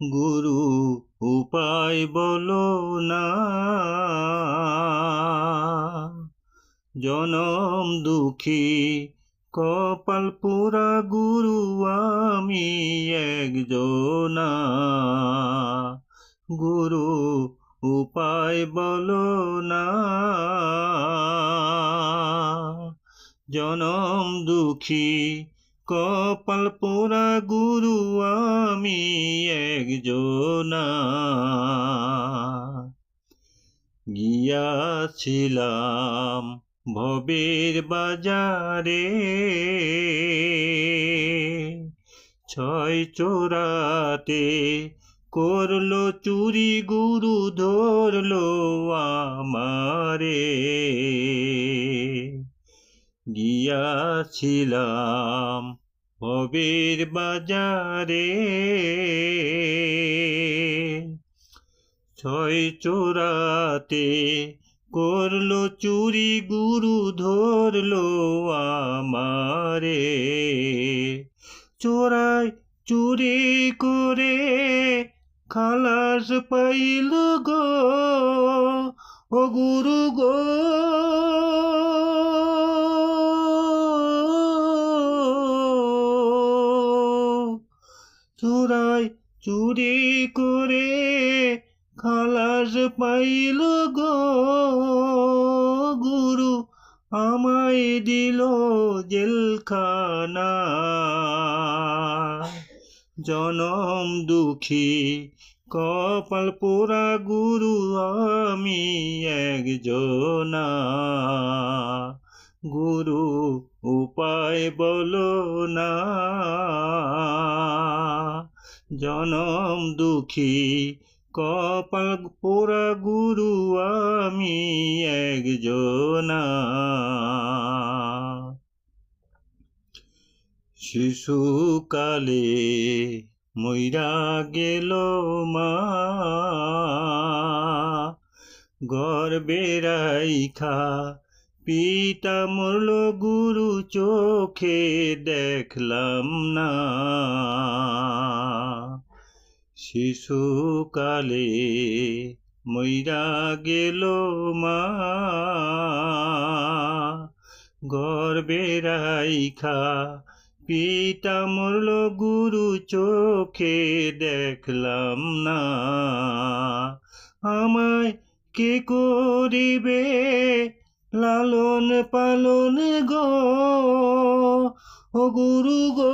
গুরু উপায় বলো না। জনম দুঃখী কপাল পোড়া গুরু আমি একজনা। গুরু উপায় বলো না। জনম দুঃখী কপাল পোড়া গুরু আমি একজনা। গিয়াছিলাম ভবের বাজারে, ছয় চোরাতে করলো চুরি গুরু ধরলো আমারে। গিয়াছিলাম ভবের বাজারে, ছয় চোরাতে করলো চুরি গুরু ধরলো আমারে। চোরাই চুরি করে খালাস পাইল গো, ও গুরু গো। চোরাই চুরি করে খালাস পাইল গো, গুরু আমায় দিল জেলখানা। জনম দুঃখী কপাল পোড়া গুরু আমি একজনা। গুরু উপায় বলো না। জনম দুঃখী কপাল পোড়া গুরু আমি একজনা। শিশুকালে মইরা গেল মা, গর্বে রাইখা পিতা মরল গুরু চোখে দেখলাম না। শিশুকালে মইরা গেল মা, গর্বে রাইখা পিতা মরল গুরু চোখে দেখলাম না। আমায় কে করিবে লালন পালন গো, ও গুরু গো।